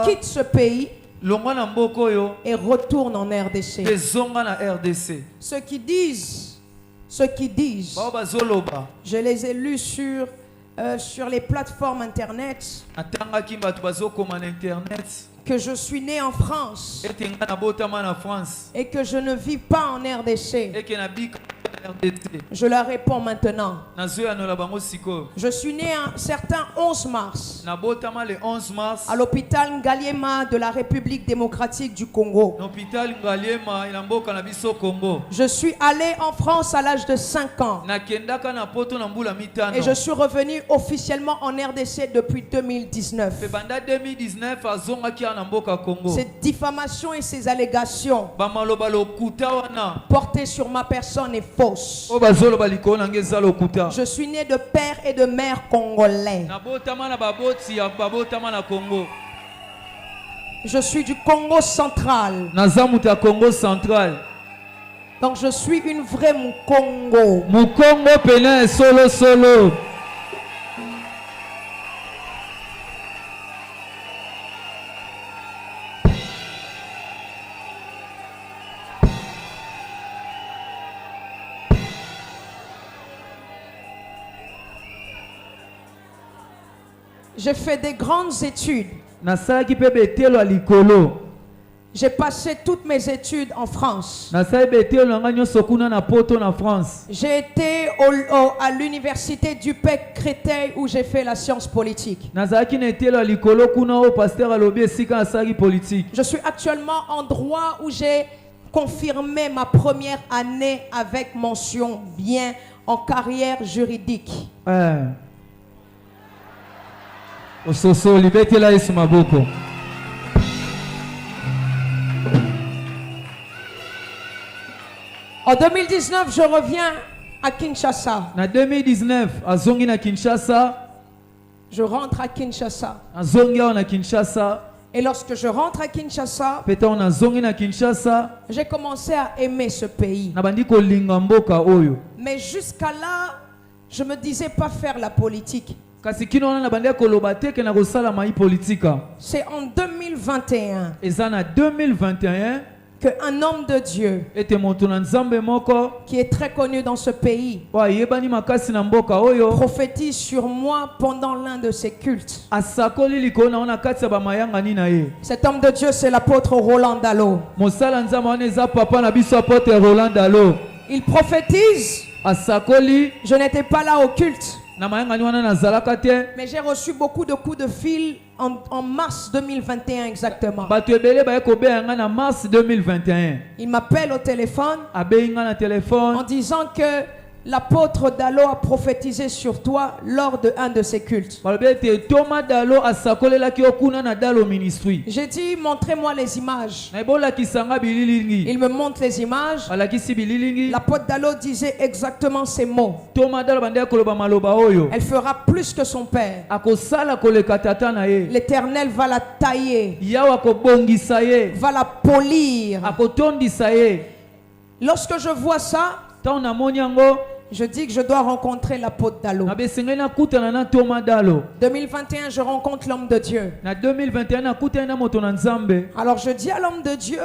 quitte ce pays et retourne en RDC. Ceux qui disent, je les ai lus sur les plateformes internet, que je suis né en France et que je ne vis pas en RDC. Je leur réponds maintenant. Je suis né un certain 11 mars à l'hôpital Ngaliema de la République démocratique du Congo. Je suis allé en France à l'âge de 5 ans et je suis revenu officiellement en RDC depuis 2019. Cette diffamation et ces allégations portées sur ma personne est fausse. Je suis né de père et de mère congolais. Je suis du Congo central. Donc je suis une vraie Mukongo. Mukongo pena solo. J'ai fait des grandes études. J'ai passé toutes mes études en France. J'ai été à l'université du PEC Créteil où j'ai fait la science politique. Je suis actuellement en droit où j'ai confirmé ma première année avec mention bien en carrière juridique. En 2019, je reviens à Kinshasa. En 2019, je rentre à Kinshasa. Et lorsque je rentre à Kinshasa, j'ai commencé à aimer ce pays. Mais jusqu'à là, je me disais pas faire la politique. C'est en 2021 qu'un homme de Dieu qui est très connu dans ce pays prophétise sur moi pendant l'un de ses cultes. Cet homme de Dieu, c'est l'apôtre Roland Dalo. Il prophétise. Je n'étais pas là au culte, mais j'ai reçu beaucoup de coups de fil en mars 2021 exactement. Il m'appelle au téléphone en disant que l'apôtre Dalo a prophétisé sur toi lors de un de ses cultes. J'ai dit, montrez-moi les images. Il me montre les images. L'apôtre Dalo disait exactement ces mots. Elle fera plus que son père. L'Éternel va la tailler, va la polir. Lorsque je vois ça, je dis que je dois rencontrer l'apôtre Dalo. 2021, je rencontre l'homme de Dieu. Alors je dis à l'homme de Dieu,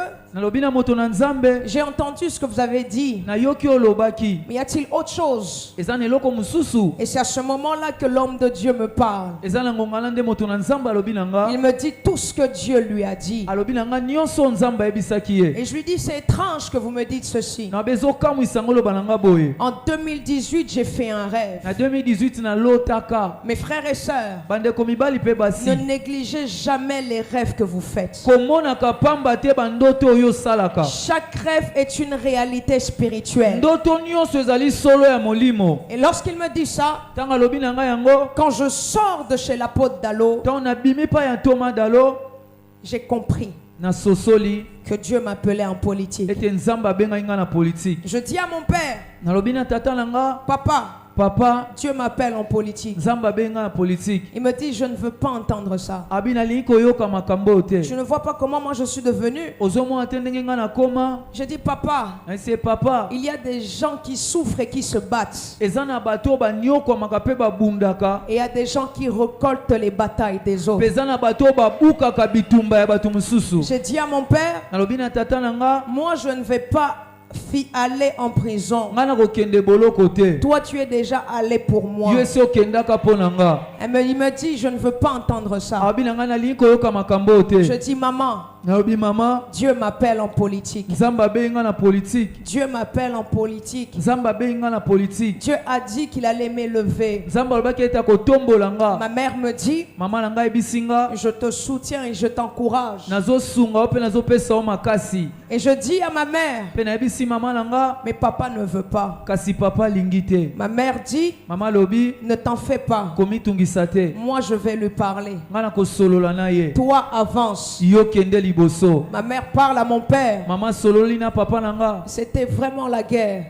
j'ai entendu ce que vous avez dit, mais y a-t-il autre chose? Et c'est à ce moment-là que l'homme de Dieu me parle. Il me dit tout ce que Dieu lui a dit. Et je lui dis, c'est étrange que vous me dites ceci. En 2018, j'ai fait un rêve. Mes frères et sœurs, ne négligez jamais les rêves que vous faites. Chaque rêve est une réalité spirituelle. Et lorsqu'il me dit ça, quand je sors de chez l'apôtre Dalo, j'ai compris que Dieu m'appelait en politique. Je dis à mon père, papa, Papa, Dieu m'appelle en politique. Il me dit, je ne veux pas entendre ça. Je ne vois pas comment moi je suis devenu. Je dis, papa, il y a des gens qui souffrent et qui se battent. Et il y a des gens qui récoltent les batailles des autres. J'ai dit à mon père, moi je ne vais pas aller en prison. Toi tu es déjà allé pour moi. Il me dit, je ne veux pas entendre ça. Je dis, maman, Dieu m'appelle en politique. Dieu m'appelle en politique. Dieu a dit qu'il allait m'élever. Ma mère me dit, je te soutiens et je t'encourage. Et je dis à ma mère, mais papa ne veut pas. Ma mère dit, ne t'en fais pas. Moi je vais lui parler. Toi avance. Ma mère parle à mon père. C'était vraiment la guerre.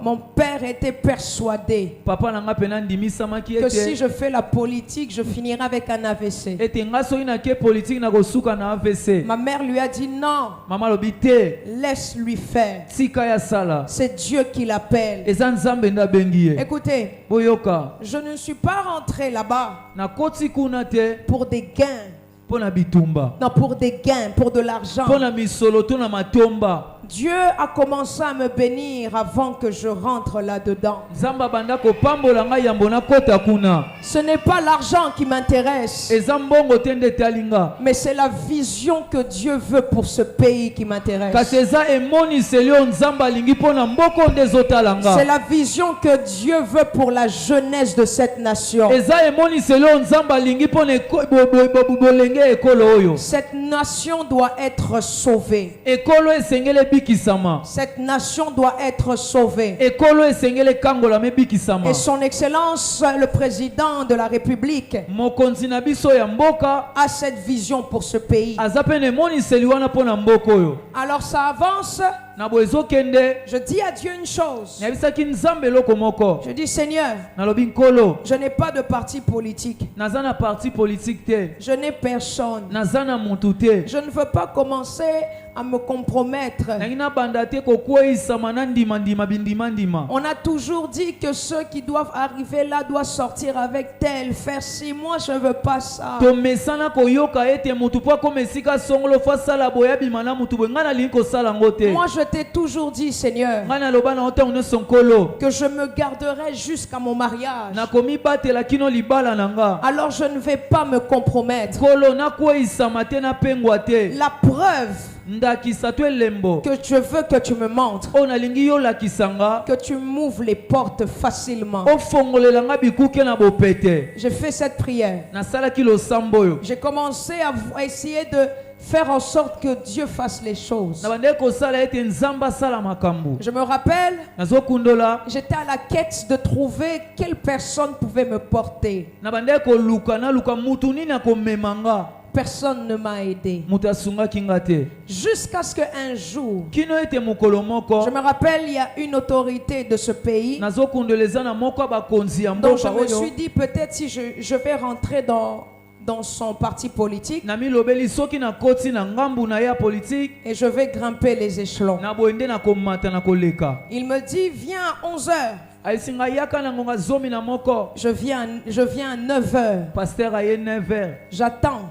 Mon père était persuadé que si je fais la politique, je finirai avec un AVC. Ma mère lui a dit non. Laisse-lui faire. C'est Dieu qui l'appelle. Écoutez, je ne suis pas rentré là-bas pour des gains. Non, pour des gains, pour de l'argent. Dieu a commencé à me bénir avant que je rentre là-dedans. Ce n'est pas l'argent qui m'intéresse, mais c'est la vision que Dieu veut pour ce pays qui m'intéresse. C'est la vision que Dieu veut pour la jeunesse de cette nation. Cette nation doit être sauvée. Cette nation doit être sauvée. Et son Excellence, le président de la République, a cette vision pour ce pays. Alors ça avance. Je dis à Dieu une chose. Je dis, Seigneur, je n'ai pas de parti politique. Je n'ai personne. Je ne veux pas commencer à me compromettre. On a toujours dit que ceux qui doivent arriver là doivent sortir avec tel, faire ci. Moi je ne veux pas ça. Moi je t'ai toujours dit, Seigneur, que je me garderai jusqu'à mon mariage. Alors je ne vais pas me compromettre. La preuve que je veux que tu me montres, que tu m'ouvres les portes facilement. J'ai fait cette prière. J'ai commencé à essayer de faire en sorte que Dieu fasse les choses. Je me rappelle, j'étais à la quête de trouver quelle personne pouvait me porter. Personne ne m'a aidé. Jusqu'à ce qu'un jour, je me rappelle, il y a une autorité de ce pays. Donc je me suis dit, peut-être si je vais rentrer dans son parti politique et je vais grimper les échelons. Il me dit, viens à 11h. Je viens à 9h. J'attends.